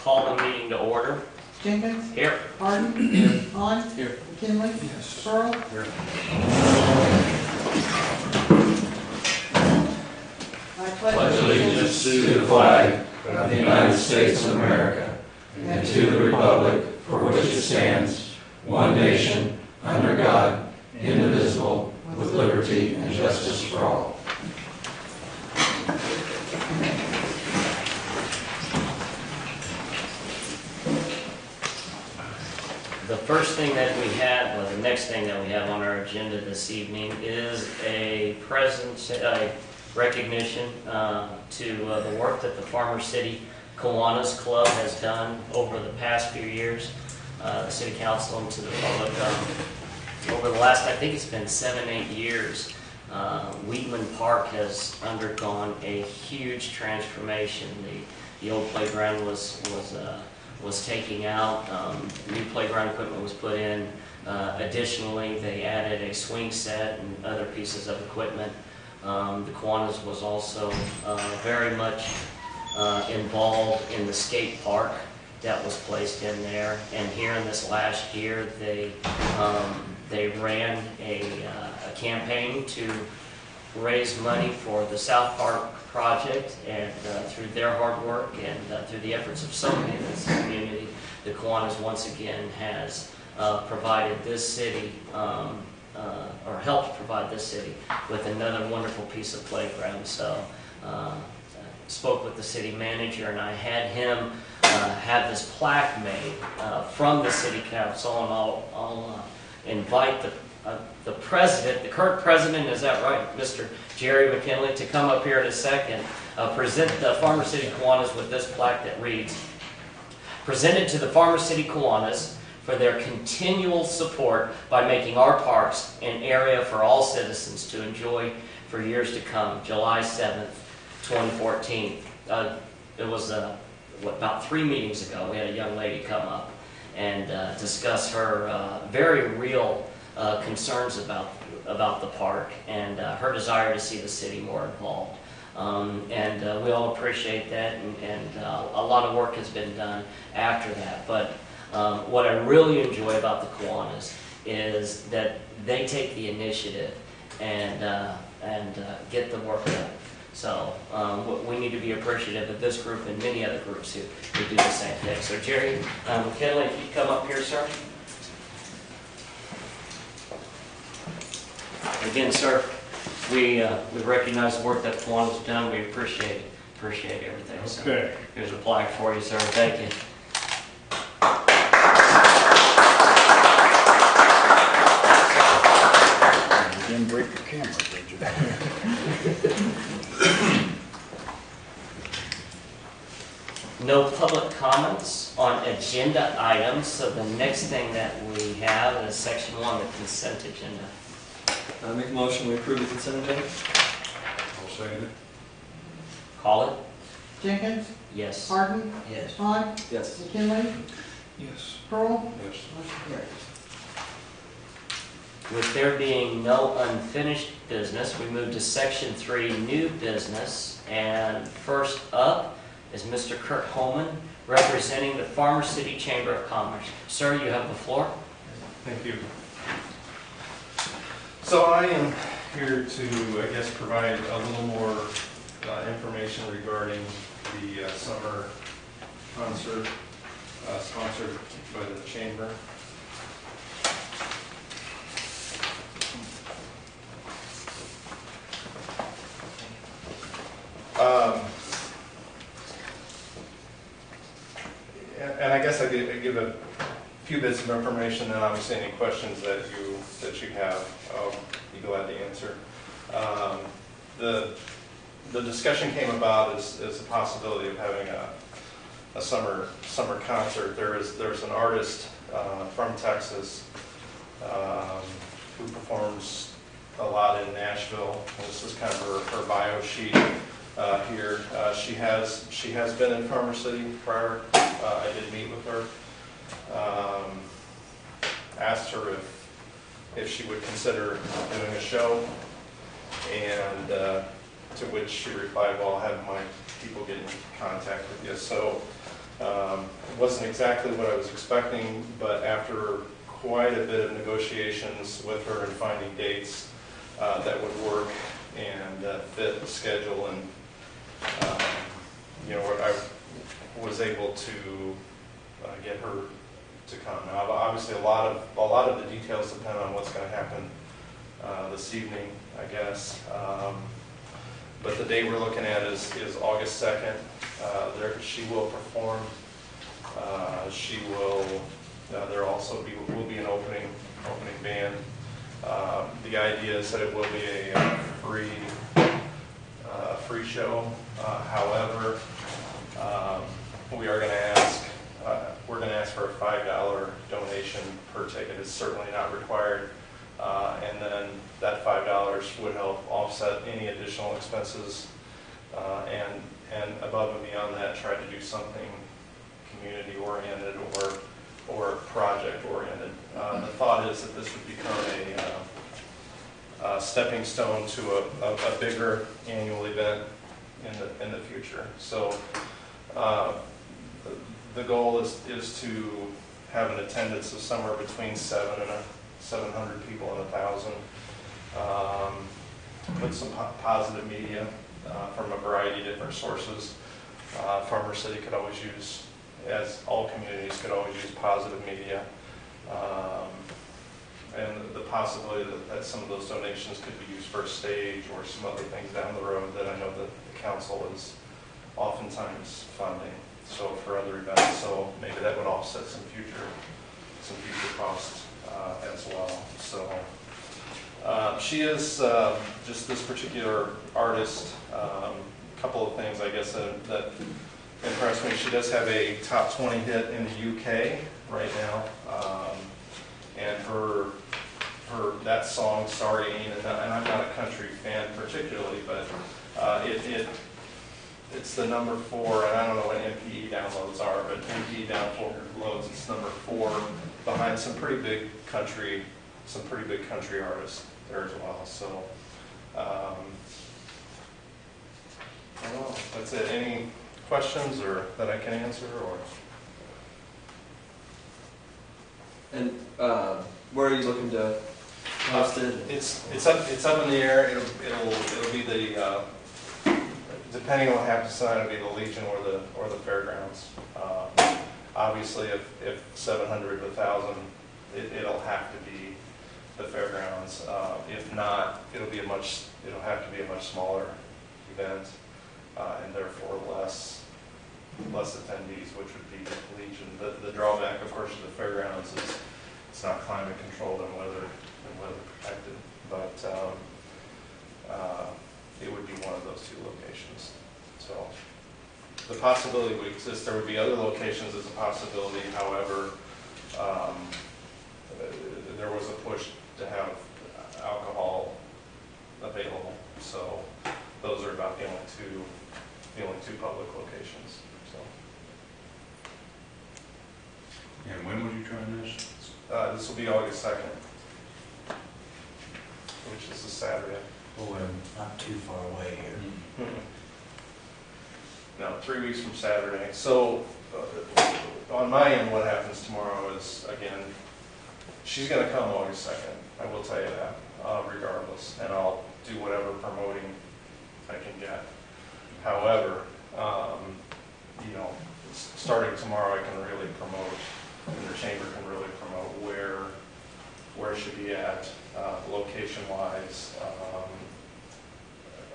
call the meeting to order. Jenkins? Here. Harden? Here. Hahn? Here. McKinley? Yes. Pearl? Here. I Pledge allegiance to the flag of the United States of America and to the republic for which it stands, one nation, under God, indivisible, with liberty and justice for all. The first thing that we have, well, the next thing that we have on our agenda this evening is a recognition to the work that the Farmer City Kiwanis Club has done over the past few years. The City Council and to the public over the last, I think it's been 7-8 years, Weedman Park has undergone a huge transformation. The old playground was taken out. New playground equipment was put in. Additionally, they added a swing set and other pieces of equipment. The Kiwanis was also very much involved in the skate park that was placed in there. And here in this last year, they ran a campaign to raise money for the South Park project, and through their hard work and through the efforts of so many in this community, the Kiwanis once again has provided this city, or helped provide this city with another wonderful piece of playground. So spoke with the city manager, and I had him have this plaque made from the city council, and I'll invite the president, the current president, is that right, Mr. Jerry McKinley, to come up here in a second, present the Farmer City Kiwanis with this plaque that reads, "Presented to the Farmer City Kiwanis for their continual support by making our parks an area for all citizens to enjoy for years to come, July 7th, 2014. It was about 3 meetings ago, we had a young lady come up and discuss her very real concerns about the park and her desire to see the city more involved. We all appreciate that, and a lot of work has been done after that. But what I really enjoy about the Kiwanis is that they take the initiative and get the work done. So we need to be appreciative of this group and many other groups who do the same thing. So Jerry McKinley, if you come up here, sir. Again, sir, we recognize the work that the Kiwanis has done. We appreciate everything. Okay. So here's a plaque for you, sir. Thank you. You didn't break your camera, did you? No public comments on agenda items, so the next thing that we have is section 1, the consent agenda. I make a motion we approve the consent agenda. I'll second it. Call it? Jenkins? Yes. Harden? Yes. Hahn? Yes. McKinley? Yes. Pearl? Yes. Motion carries. With there being no unfinished business, we move to section 3, new business. And first up is Mr. Kurt Holman, representing the Farmer City Chamber of Commerce. Sir, you have the floor. Thank you. So I am here to, I guess, provide a little more information regarding the summer concert sponsored by the Chamber. And I guess I give a few bits of information, and obviously any questions that you have, be glad to answer. The discussion came about as the possibility of having a summer concert. There's an artist from Texas who performs a lot in Nashville. This is kind of her bio sheet here. She has been in Farmer City prior. I did meet with her. Asked her if she would consider doing a show, and to which she replied, "Well, I'll have my people get in contact with you." So wasn't exactly what I was expecting, but after quite a bit of negotiations with her and finding dates that would work and fit the schedule, and I was able to get her to come. Now, obviously, a lot of the details depend on what's going to happen this evening, I guess. But the date we're looking at is August 2nd. She will perform. There also will be an opening band. The idea is that it will be a free show. However, we're going to ask for a $5 donation per ticket. It's certainly not required. And then that $5 would help offset any additional expenses, and above and beyond that, try to do something community-oriented or project-oriented. The thought is that this would become a stepping stone to a bigger annual event in the future. So the goal is to have an attendance of somewhere between 700 people and 1,000. Put some positive media from a variety of different sources. Farmer City could always use, as all communities could always use, positive media. And the possibility that some of those donations could be used for a stage or some other things down the road that I know that the council is oftentimes funding. So for other events, so maybe that would offset some future costs as well. So she is just this particular artist. A couple of things, I guess, that impressed me. She does have a top 20 hit in the UK right now, and that song, Sorry Ain't, and I'm not a country fan particularly, but it's the number 4, and I don't know what MPE downloads are, but MPE downloads, it's number 4 behind some pretty big country artists there as well. So I don't know, that's it. Any questions or that I can answer, or? And where are you looking to host it? It's up in the air. It'll be the depending on what happens tonight, it'll be the Legion or the fairgrounds. Obviously, if 700 to 1,000, it'll have to be the fairgrounds. If not, it'll have to be a much smaller event, and therefore less attendees, which would be Legion. The drawback, of course, of the fairgrounds is it's not climate controlled and weather protected, but it would be one of those 2 locations. So the possibility would exist. There would be other locations as a possibility. However, there was a push to have alcohol available. So those are about the only two public locations. So. And when would you try this? This will be August 2nd, which is a Saturday. Well, we're not too far away here. No, 3 weeks from Saturday. So on my end, what happens tomorrow is, again, she's going to come August 2nd. I will tell you that, regardless, and I'll do whatever promoting I can get. However, starting tomorrow, I can really promote, and the chamber can really promote where it should be at, location-wise,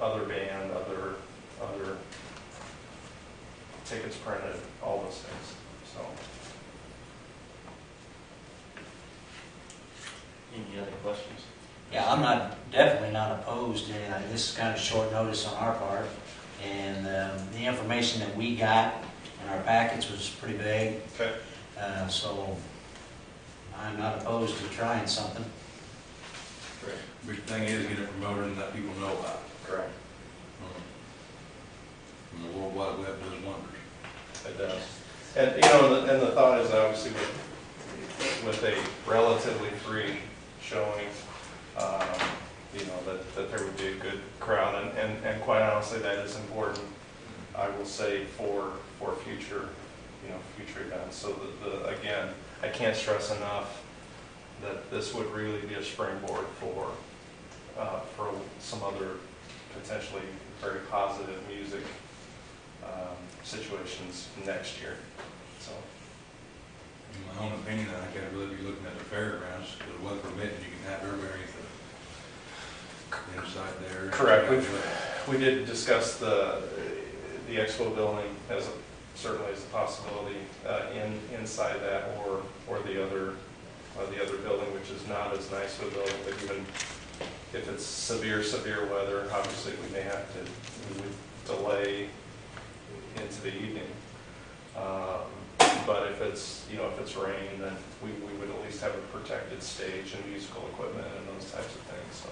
other band, other tickets printed, all those things. So. Any other questions? Yeah, I'm definitely not opposed to it. This is kind of short notice on our part, and the information that we got in our packets was pretty vague. Okay. So I'm not opposed to trying something. Great. big thing is get it promoted and let people know about it. Correct. And the World Wide Web does wonders. It does. And, and the thought is obviously with a relatively free showing, that there would be a good crowd. And quite honestly, that is important, I will say, for future future events. So again, I can't stress enough that this would really be a springboard for some other potentially very positive music situations next year. So. In my own opinion, I think I'd really be looking at the fairgrounds, because weather permitting, you can have everybody inside there. Correct. We did discuss the expo building as certainly as a possibility inside that, or the other building, which is not as nice of a building, but even if it's severe weather, obviously we would delay into the evening. But if it's rain, then we would at least have a protected stage and musical equipment and those types of things. So,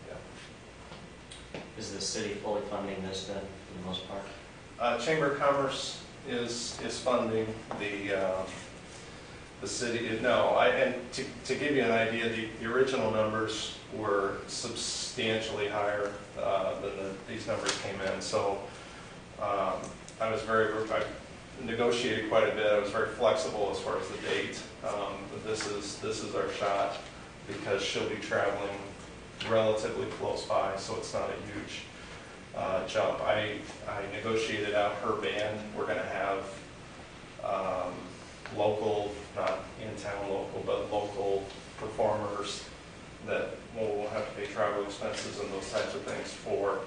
yeah. Is the city fully funding this then, for the most part? Chamber of Commerce is funding the city. And to give you an idea, the original numbers were substantially higher than these numbers came in. So I negotiated quite a bit. I was very flexible as far as the date. But this is our shot because she'll be traveling relatively close by, so it's not a huge jump. I negotiated out her band. We're going to have local, not in-town local, but local performers that will have to pay travel expenses and those types of things for.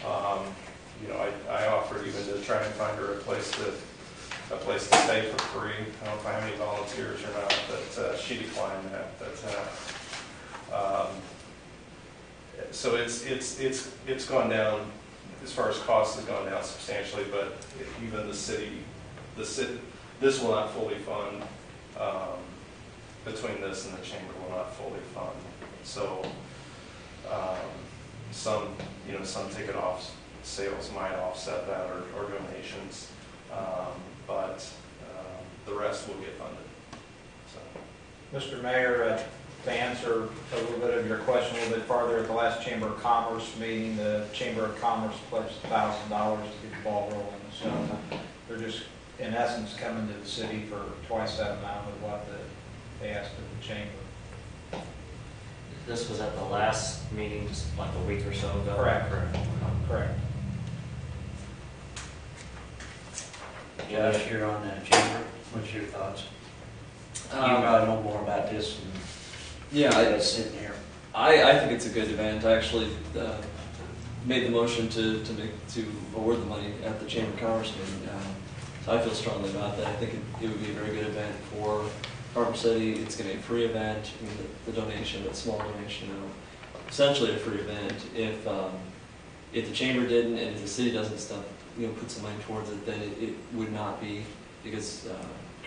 I offered even to try and find her a place to stay for free. I don't know if I have any volunteers or not, but she declined that. So it's gone down as far as cost has gone down substantially, but even the city, this will not fully fund. Between this and the chamber will not fully fund. So some ticket off sales might offset that or donations, but the rest will get funded. So. Mr. Mayor, to answer a little bit of your question a little bit farther, at the last Chamber of Commerce meeting, the Chamber of Commerce pledged $1,000 to get the ball rolling. So they're just, in essence, coming to the city for twice that amount of what they asked of the chamber. This was at the last meeting, just like a week or so ago? Correct. Josh, you're on the chamber. What's your thoughts? You probably know more about this than Yeah, sitting here. I think it's a good event. I actually made the motion to award the money at the Chamber of Commerce meeting. So I feel strongly about that. I think it would be a very good event for Farm City. It's going to be a free event. I mean, the donation, that small donation, essentially a free event. If the chamber didn't and if the city doesn't put some money towards it, then it would not be, because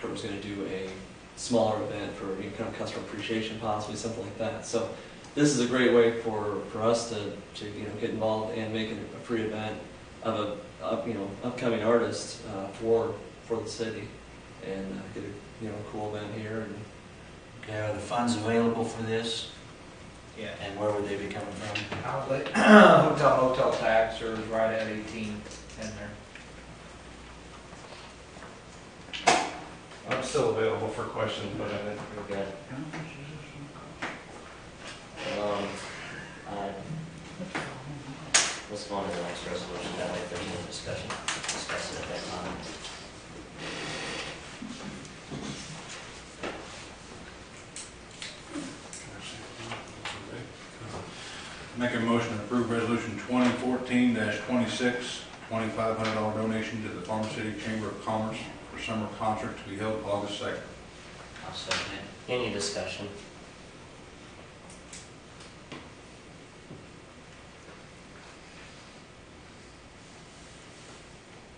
Kurt was going to do a smaller event for kind of customer appreciation, possibly something like that. So this is a great way for us to get involved and make it a free event of upcoming artists for the city, and get a cool event here. And Okay, are the funds available for this? Yeah. And where would they be coming from? Hotel tax are right at 18 in there. I'm still available for questions, but I think We're good. Let's go on to the next resolution, that way if there's more discussion, discuss it at that time. Make a motion to approve resolution 2014-26, $2,500 donation to the Farm City Chamber of Commerce for summer concert to be held August 2nd. I'll second it. Any discussion?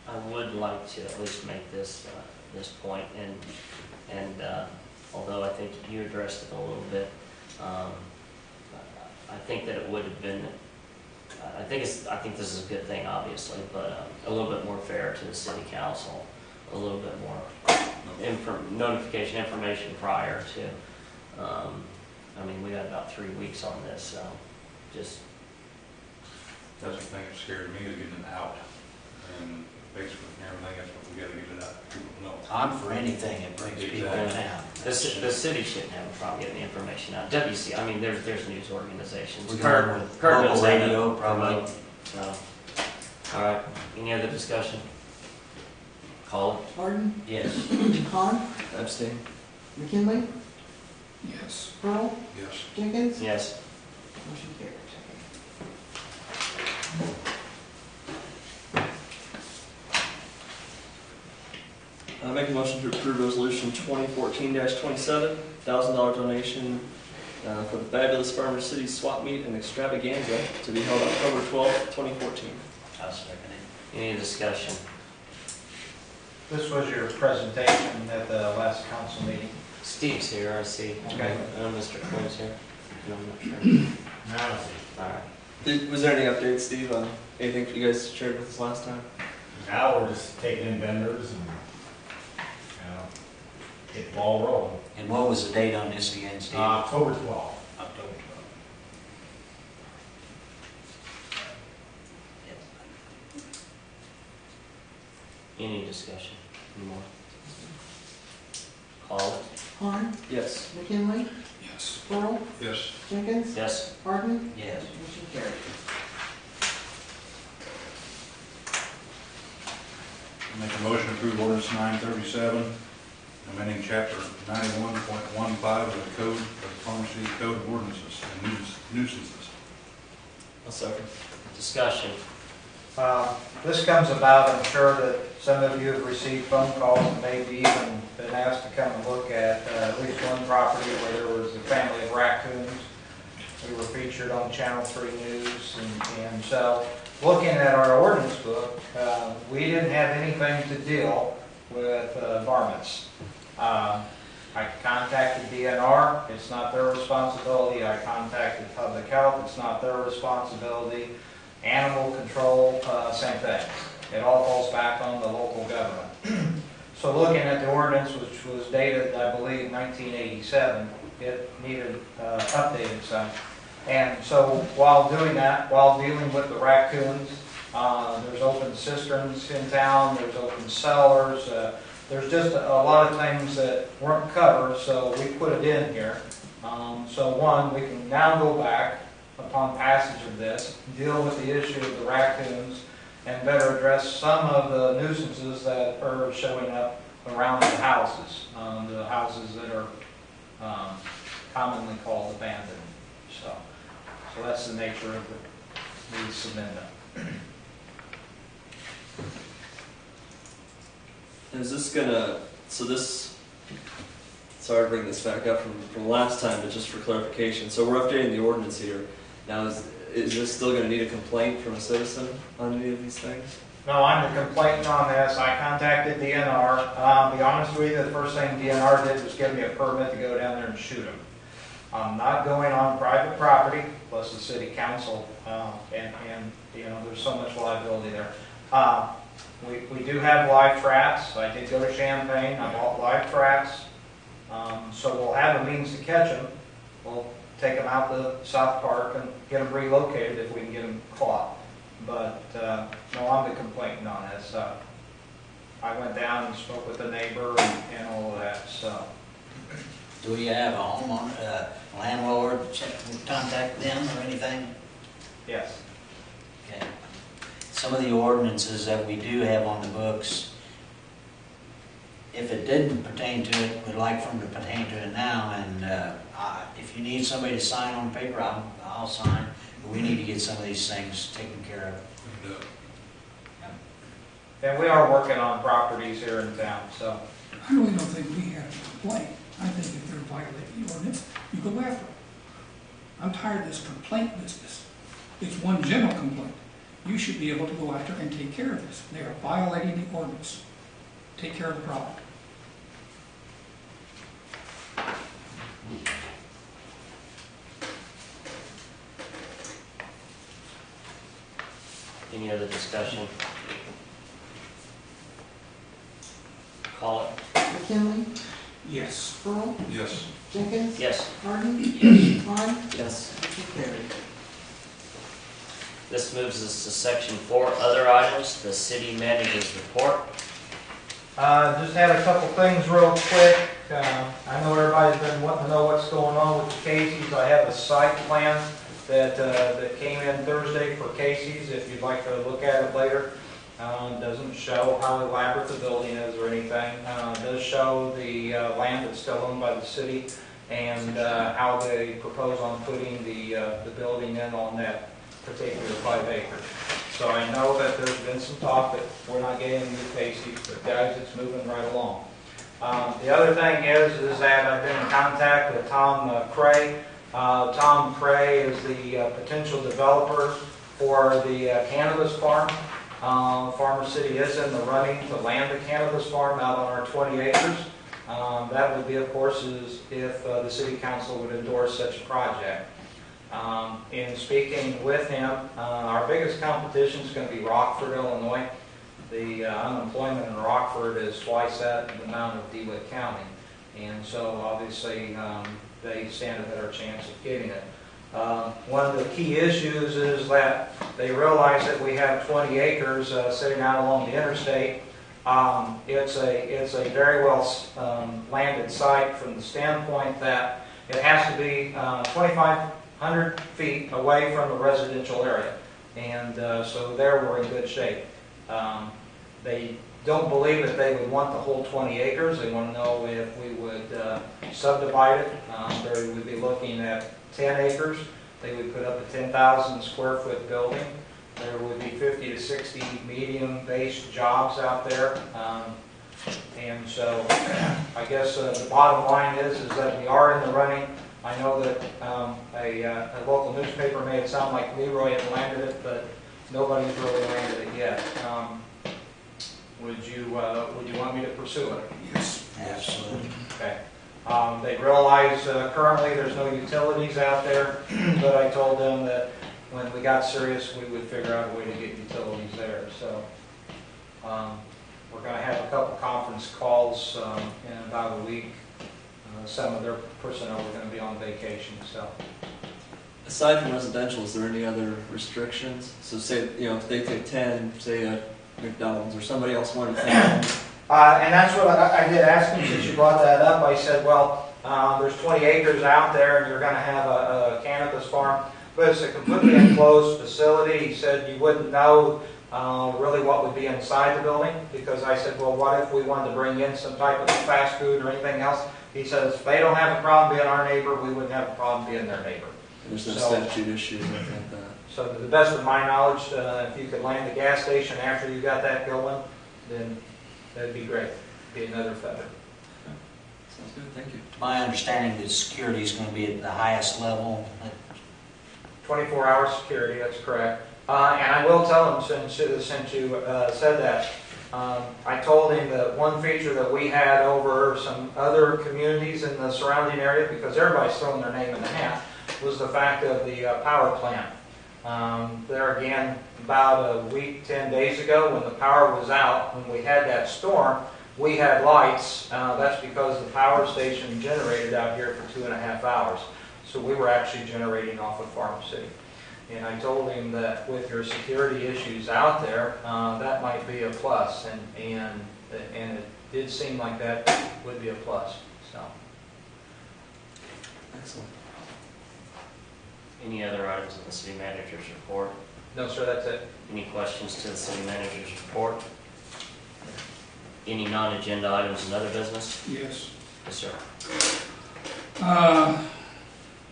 I would like to at least make this point, and although I think you addressed it a little bit, I think that it would have been. I think this is a good thing, obviously, but a little bit more fair to the city council, a little bit more notification information prior to. I mean, we got about 3 weeks on this, so just. That's the thing that scared me, is getting it out. And Facebook and everything, that's what we gotta get it out, people know. I'm for anything that brings people in town. The city shouldn't have a problem getting the information out. WC, I mean, there's news organizations. We're Kurt- going with Kurt local does that radio, probably. promote, so. All right, any other discussion? Call it. Harden, Yes. Hahn, Abstain. McKinley, Yes. Pearl, Yes. Jenkins. Yes. Motion carries. Make a motion to approve resolution 2014-27, $1,000 donation for the Fabulous Farmer City Swap Meet and Extravaganza to be held October 12th, 2014. I'll second it. Any discussion? This was your presentation at the last council meeting. Steve's here, I see. Okay. Mr. Quinn's here. No, I'm not sure. No. All right. Was there any updates, Steve, on anything that you guys shared with us last time? Now we're just taking in vendors and, get the ball rolling. And what was the date on this again, Steve? October 12th. October Any discussion? Any more? Call it. Hahn, Yes. McKinley, Yes. Pearl, Yes. Jenkins. Yes. Harden, 12th. Yes. motion carries. Make a motion to approve ordinance 937, amending chapter 91.15 of the code of the Palmer City Code of Ordinances and nuisances. I'll second. Discussion. This comes about, I'm sure that some of you have received phone calls and maybe even been asked to come and look at least one property where there was a family of raccoons. We were featured on Channel 3 News, and so looking at our ordinance book, we didn't have anything to deal with varmints. I contacted DNR, it's not their responsibility. I contacted Public Health, it's not their responsibility. Animal control, same thing. It all falls back on the local government. So looking at the ordinance, which was dated, I believe, 1987, it needed updated some. And so while doing that, while dealing with the raccoons, there's open cisterns in town, there's open cellars, there's just a lot of things that weren't covered, so we put it in here. So one, we can now go back upon passage of this, deal with the issue of the raccoons, and better address some of the nuisances that are showing up around the houses that are commonly called abandoned. So that's the nature of the submittal. Is this gonna, sorry to bring this back up from last time, but just for clarification, so we're updating the ordinance here. Now, is this still gonna need a complaint from a citizen on any of these things? No, I'm the complainant on this. I contacted DNR. Be honest with you, the first thing DNR did was give me a permit to go down there and shoot them. I'm not going on private property, plus the city council, and there's so much liability there. We do have live traps. I did go to Champaign. I bought live traps. So we'll have a means to catch them. We'll take them out to South Park and get them relocated if we can get them caught. But no, I'm the complainant on this. I went down and spoke with the neighbor and all of that. So Do we have a homeowner, landlord, contact them or anything? yes, Okay. Some of the ordinances that we do have on the books, if it didn't pertain to it, we'd like for them to pertain to it now, and if you need somebody to sign on paper, I'll sign, but we need to get some of these things taken care of. and we are working on properties here in town. So I really don't think we have a complaint. I think if they're violating the ordinance, you go after them. I'm tired of this complaint business. It's one general complaint. You should be able to go after and take care of this. They are violating the ordinance. Take care of the problem. Any other discussion? Call it. McKinley, Yes. Pearl, Yes. Jenkins. Yes. Harden, Hahn, Yes. motion carries. This moves us to section 4, other items, the city manager's report. Just had a couple things real quick. I know everybody's been wanting to know what's going on with the Casey's. I have a site plan that came in Thursday for Casey's, if you'd like to look at it later. It doesn't show how elaborate the building is or anything. It does show the land that's still owned by the city and how they propose on putting the building in on that particular 5 acres. So I know that there's been some talk that we're not getting new Casey's, but guys, it's moving right along. The other thing is that I've been in contact with Tom Cray. Tom Cray is the potential developer for the cannabis farm. Farmer City is in the running to land the cannabis farm out on our 20 acres. That would be, of course, is if the city council would endorse such a project. In speaking with him, our biggest competition is going to be Rockford, Illinois. The unemployment in Rockford is twice that amount of DeWitt County. And so obviously they stand a better chance of getting it. One of the key issues is that they realize that we have 20 acres sitting out along the interstate. It's a very well landed site from the standpoint that it has to be 2,500 feet away from a residential area. And so there we're in good shape. They don't believe that they would want the whole 20 acres. They want to know if we would subdivide it. They would be looking at 10 acres. They would put up a 10,000 square foot building. There would be 50 to 60 medium-based jobs out there. And so I guess the bottom line is that we are in the running. I know that a local newspaper made it sound like Leroy had landed it, but nobody's really landed it yet. Would you want me to pursue it? Yes. Absolutely. Okay. They realize currently there's no utilities out there, but I told them that when we got serious, we would figure out a way to get utilities there. So we're going to have a couple conference calls in about a week. Some of their personnel are going to be on vacation. So Aside from residential, is there any other restrictions? So say, if they take 10, say a McDonald's or somebody else wanted 10. and that's what I did ask him since you brought that up. I said, well, there's 20 acres out there and you're going to have a cannabis farm, but it's a completely enclosed facility. He said you wouldn't know really what would be inside the building, because I said, well, what if we wanted to bring in some type of fast food or anything else? He says, if they don't have a problem being our neighbor, we wouldn't have a problem being their neighbor. There's no So- statute issues or anything like that. So to the best of my knowledge, if you could land the gas station after you got that going, then that'd be great. Be another feather. Sounds good, thank you. My understanding that security is going to be at the highest level. 24-hour security, that's correct. And I will tell him, since you said that, I told him that one feature that we had over some other communities in the surrounding area, because everybody's throwing their name in the hat, was the fact of the power plant. There again, about a week, 10 days ago, when the power was out, when we had that storm, we had lights. That's because the power station generated out here for 2.5 hours. So we were actually generating off of Farm City. And I told him that with your security issues out there, that might be a plus. And it did seem like that would be a plus. So. Excellent. Any other items in the city manager's report? No, sir, that's it. Any questions to the city manager's report? Any non-agenda items in other business? Yes. Yes, sir.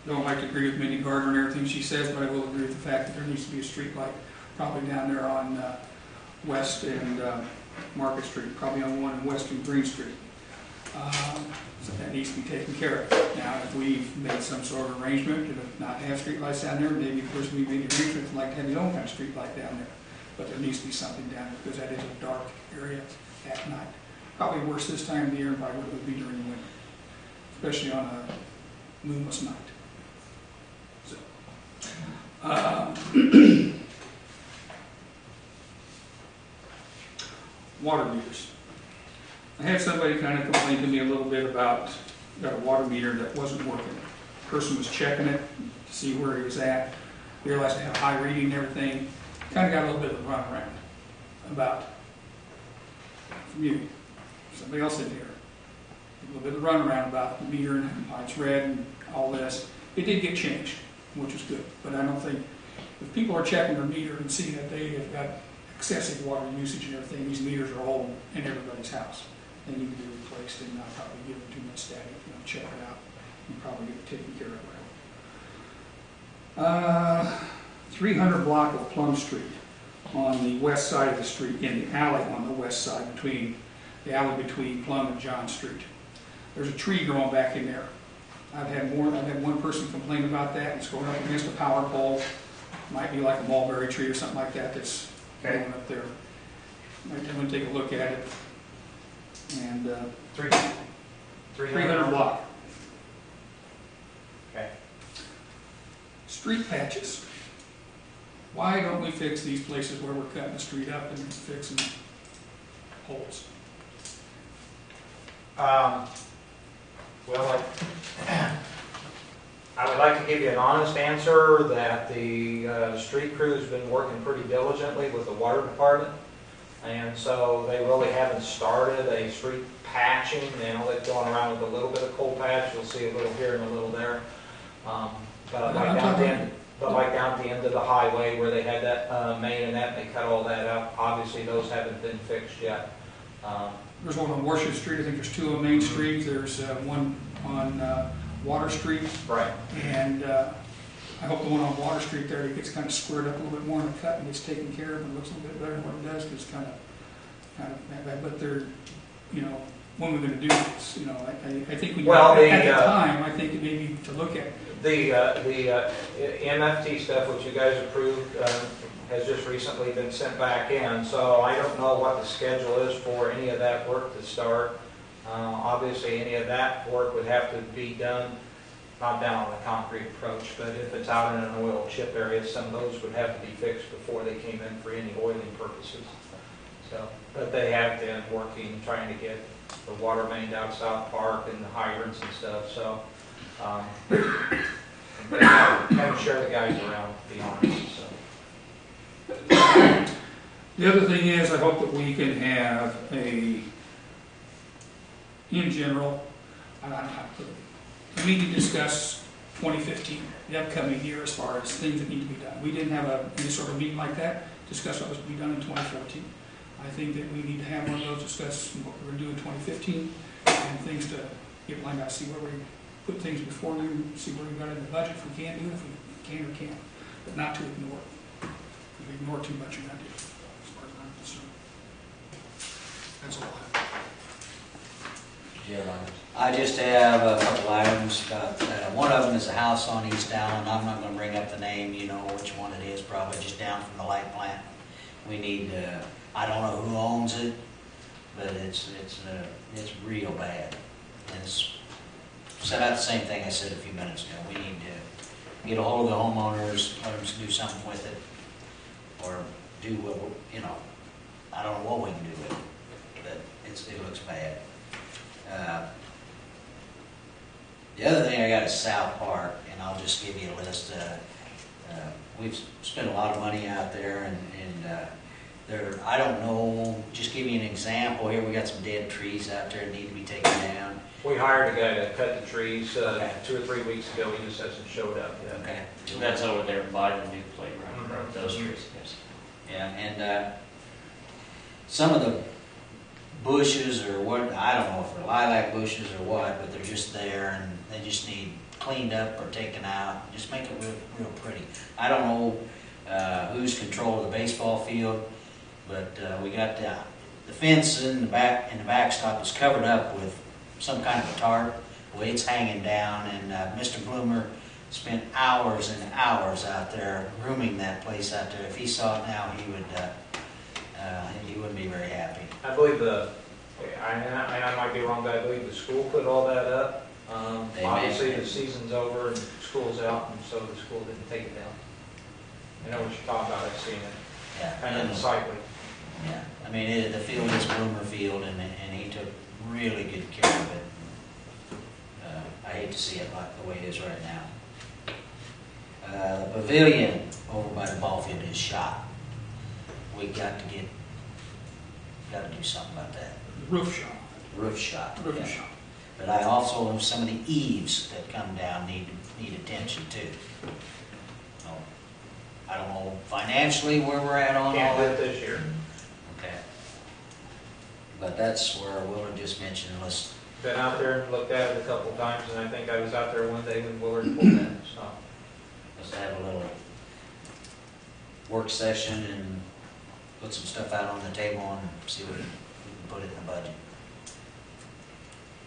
Don't like to agree with Mindy Gardner and everything she says, but I will agree with the fact that there needs to be a street light probably down there on West and Market Street, probably on one in West and Green Street. So that needs to be taken care of. Now, if we've made some sort of arrangement to not have street lights down there, maybe the person we made the arrangement would like to have his own kind of street light down there. But there needs to be something down there, because that is a dark area at night. Probably worse this time of the year than probably what it would be during the winter, especially on a moonless night. So, water meters. I had somebody kind of complain to me a little bit about got a water meter that wasn't working. The person was checking it to see where he was at. realized they had a high reading and everything. Kind of got a little bit of a runaround about, from you, somebody else in here, a little bit of a runaround about the meter and why it's red and all this. It did get changed, which is good, but I don't think, if people are checking their meter and see that they have got excessive water usage and everything, these meters are old in everybody's house. They need to be replaced and not probably give them too much static, check it out and probably get it taken care of. 300 block of Plum Street on the west side of the street, in the alley on the west side, between the alley between Plum and John Street. There's a tree growing back in there. I've had one person complain about that. It's going up against a power pole. Might be like a mulberry tree or something like that that's going up there. Might definitely take a look at it. And 300 block. Okay. Street patches. Why don't we fix these places where we're cutting the street up and fixing holes? Well, I would like to give you an honest answer that the street crew's been working pretty diligently with the water department. And so they really haven't started a street patching. You know, they've gone around with a little bit of coal patch. You'll see a little here and a little there. But like down at the end of the highway where they had that main and that, they cut all that out. Obviously, those haven't been fixed yet. There's one on Warship Street. I think there's two on Main Street. There's one on Water Street. Right. And I hope the one on Water Street there, it gets kind of squared up a little bit more in the cut and gets taken care of and looks a little bit better than what it does, because it's kind of bad. But they're, when we're going to do this, I think when at the time, I think it may be to look at. The MFT stuff, which you guys approved, has just recently been sent back in, so I don't know what the schedule is for any of that work to start. Obviously, any of that work would have to be done, not down on a concrete approach, but if it's out in an oil chip area, some of those would have to be fixed before they came in for any oiling purposes. So, but they have been working, trying to get the water main out South Park and the hydrants and stuff, so haven't shared the guys around, to be honest. So. The other thing is, I hope that we can have in general, I don't know how to put it, a meeting to discuss 2015, the upcoming year, as far as things that need to be done. We didn't have any sort of meeting like that, discuss what was to be done in 2014. I think that we need to have one of those, discuss what we're going to do in 2015, and things to get lined out, see where we put things before you, see where we got in the budget, if we can do it, if we can or can't, but not to ignore it. If we ignore too much, you're not doing it, as far as I'm concerned. That's all I have. I just have a couple items. One of them is a house on East Allen. I'm not going to bring up the name. You know which one it is, probably just down from the light plant. We need. I don't know who owns it, but it's real bad. And it's said out the same thing I said a few minutes ago. We need to get a hold of the homeowners, let them do something with it, or do what I don't know what we can do with it, but it looks bad. The other thing I got is South Park, and I'll just give you a list. We've spent a lot of money out there, and I don't know, just give you an example here, we got some dead trees out there that need to be taken down. We hired a guy to cut the trees 2 or 3 weeks ago. He just hasn't showed up yet. Okay. That's over there by the new playground, those trees, yes. Yeah, and some of the bushes or what, I don't know if they're lilac bushes or what, but they're just there and they just need cleaned up or taken out. Just make it real pretty. I don't know who's control of the baseball field, but we got the fence in the backstop is covered up with some kind of a tarp. Well, it's hanging down, and Mr. Bloomer spent hours and hours out there grooming that place out there. If he saw it now, he wouldn't be very happy. I believe I might be wrong, but I believe the school put all that up. Obviously, the season's over and school's out, and so the school didn't take it down. I know what you're talking about. I've seen it. Yeah. Kind of unsightly. Yeah. I mean, the field is Bloomer Field, and he took really good care of it. I hate to see it like the way it is right now. The pavilion over by the ball field is shot. We got to do something about that. The roof shop, Roof shot. roof yeah. shop. But I also, some of the eaves that come down need attention too. So, I don't know financially where we're at on all Can't do it that. this year. Okay. But that's where Willard just mentioned, let's, Been out there and looked at it a couple times, and I think I was out there one day when Willard pulled in, so. let's have a little work session and put some stuff out on the table and see what we can put it in the budget.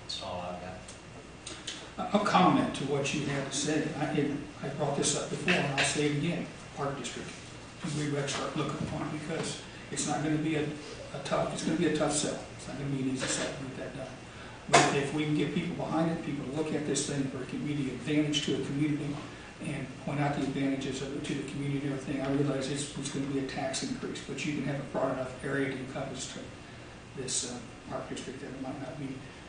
That's all I've got. I'll comment to what you had to say. I brought this up before, and I'll say it again, Park District. We better start looking upon it, because it's not gonna be it's gonna be a tough sell. It's not gonna be an easy sell to get that done. But if we can get people behind it, people to look at this thing, where it can be the advantage to a community, and point out the advantages of it to the community and everything, I realize it's gonna be a tax increase, but you can have a broad enough area to encompass to this Park District that it might not be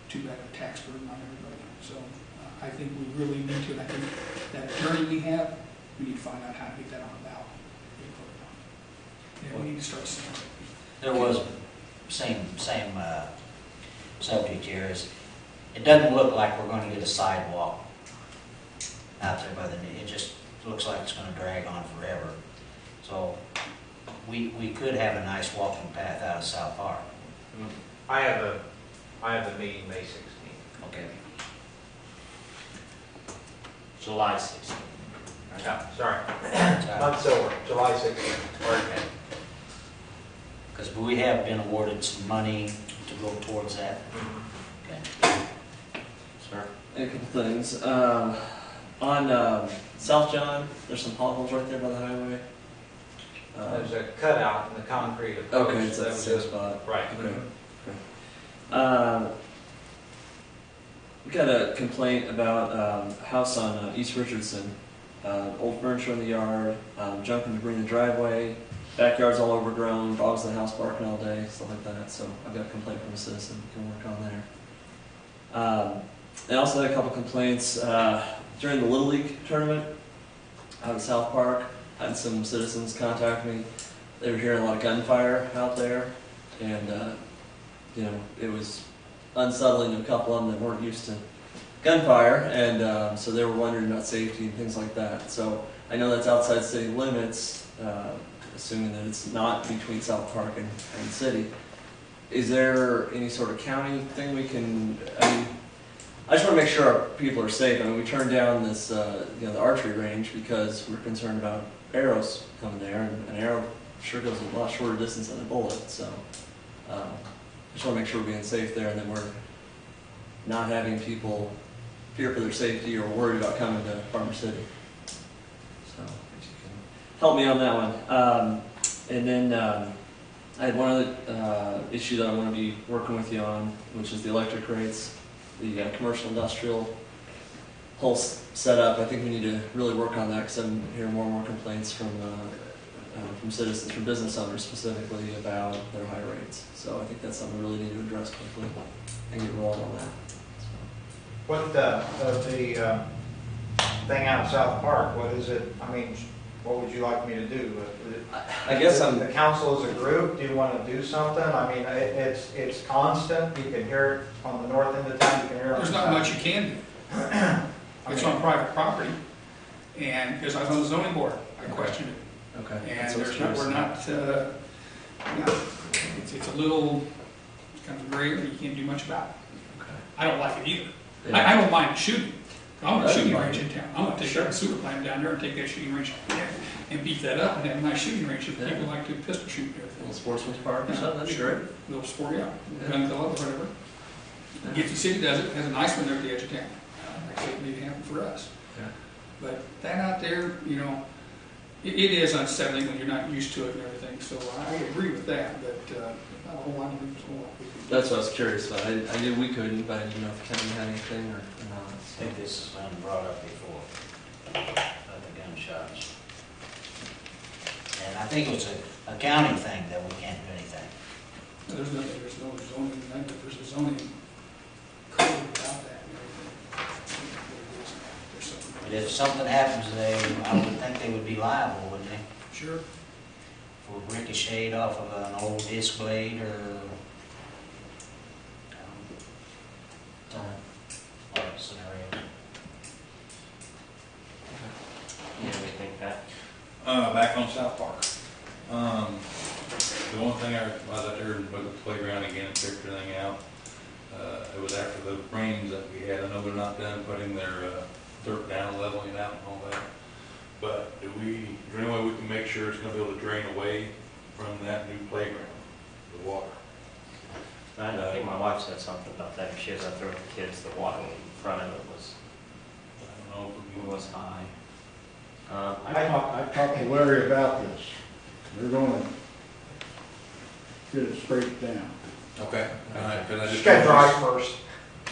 too bad a tax burden on everybody. So I think we really need to, and I think that journey we have, we need to find out how to get that on the ballot. Yeah, we need to start seeing it. There was same subject here is, it doesn't look like we're gonna get a sidewalk out there by the, it just looks like it's gonna drag on forever. So we could have a nice walking path out of South Park. I have a meeting May 16th. Okay. July 16th. Yeah, sorry, not silver, July 16th. Okay. Because we have been awarded some money to go towards that. Okay. Sir? A couple things. On South John, there's some potholes right there by the highway. There's a cutout in the concrete. Okay, it's that that was same just, spot. right. Okay. We got a complaint about a house on East Richardson. Old furniture in the yard, junk and debris in the driveway, backyard's all overgrown, dogs in the house barking all day, stuff like that. So I've got a complaint from a citizen, we can work on there. I also had a couple complaints during the Little League tournament out at South Park. I had some citizens contact me. They were hearing a lot of gunfire out there, and it was unsettling to a couple of them that weren't used to gunfire, and so they were wondering about safety and things like that. So I know that's outside city limits, assuming that it's not between South Park and the city. Is there any sort of county thing we can, I just want to make sure our people are safe. We turned down this, the archery range because we're concerned about arrows coming there, and an arrow sure goes a lot shorter distance than a bullet. So I just want to make sure we're being safe there, and that we're not having people fear for their safety or worried about coming to Farmer City. So if you can help me on that one. And then I had one other issue that I want to be working with you on, which is the electric rates. The commercial industrial whole setup. I think we need to really work on that, because I'm hearing more and more complaints from citizens, from business owners specifically, about their high rates. So I think that's something we really need to address quickly and get rolling on that. What the thing out of South Park, what is it, what would you like me to do? I guess The council as a group, do you want to do something? It's constant, you can hear it on the north end of town, you can hear it on the There's not south. much you can do. It's on private property, and because I was on the zoning board, I questioned it. Okay. And we're not, it's a little, kind of gray area, you can't do much about it. Okay. I don't like it either. Yeah. I don't mind shooting. I want a That's shooting fine. range in town. I want to take that sewer plant down there and take that shooting range and beef that up and have a nice shooting range if Yeah. people like to pistol shoot and A everything. little sportsman's park or something, that'd be great. Little sport, yeah, Yeah. gun club or whatever. If the city does it, has a nice one there at the edge of town. That's what need to happen for us. Yeah. But that out there, it is unsettling when you're not used to it and everything. So I agree with that, but not a whole lot of people. That's what I was curious about. I knew we couldn't, but I didn't know if the county had anything or not. I think this has been brought up before, about the gunshots. And I think it's a county thing that we can't do anything. There's no zoning, there's a zoning code about that and everything. There's something. But if something happens, I would think they would be liable, wouldn't they? Sure. For ricocheted off of an old disc blade or, odd scenario. You know, we think that. Back on South Park. The one thing I was out there and looked at the playground again and checked everything out. It was after the rains that we had. I know they're not done putting their dirt down, leveling it out and all that. But is there any way we can make sure it's gonna be able to drain away from that new playground, the water? I think my wife said something about that. She was out there with the kids. The water in front of it was I don't know if we was high. I talked to Larry about this. They're gonna get it straightened down. Okay, all right, because I Just just. gotta dry first.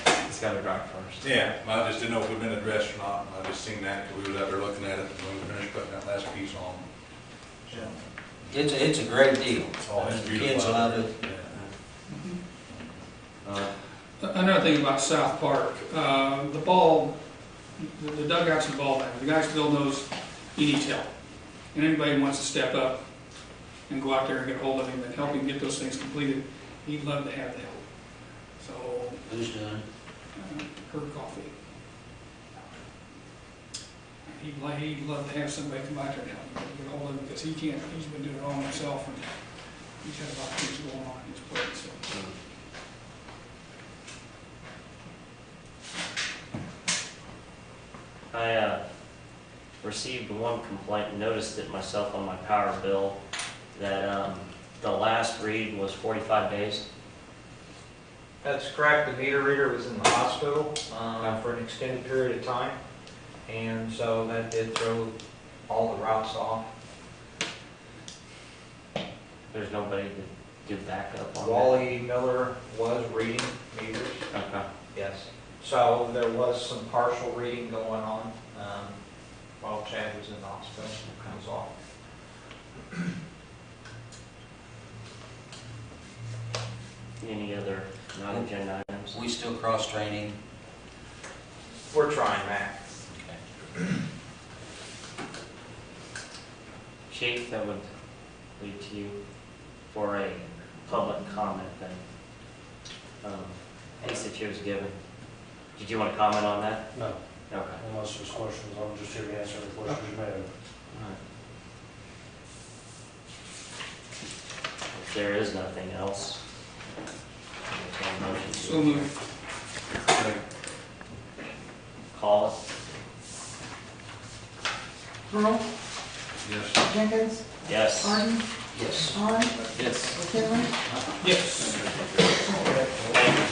It's got to dry first. Yeah, I just didn't know if it had been addressed or not. I just seen that, because we was out there looking at it when we finished putting that last piece on. It's a great deal. Oh, it's The beautiful. kids love it. Yeah. Another thing about South Park, the dugouts and ball bags, the guys build those, he needs help. And anybody who wants to step up and go out there and get a hold of him and help him get those things completed, he'd love to have the help. So, Who's doing it? Herb Coffee. He'd love to have somebody come out there and help him get a hold of him, because he can't, he's been doing it all himself, and he's had a lot of things going on in his plate, so. I received one complaint and noticed it myself on my power bill that the last read was 45 days. That's correct. The meter reader was in the hospital for an extended period of time, and so that did throw all the routes off. There's nobody to do backup on Wally Miller was reading meters, that? Okay. yes. So there was some partial reading going on while Chad was in the hospital. It was off. Any other non-agenda items? We still cross-training. We're trying, Mac. Chief, that would lead to you for a public comment then. Piece that you was given. Did you want to comment on that? No, Okay. unless there's questions, I'm just here to answer the questions you may have. If there is nothing else, entertain a motion to So moved. call it. Pearl, Yes. Jenkins, Yes. Martin, Yes. Vaughn, Yes. McKinley. Yes. Thank you.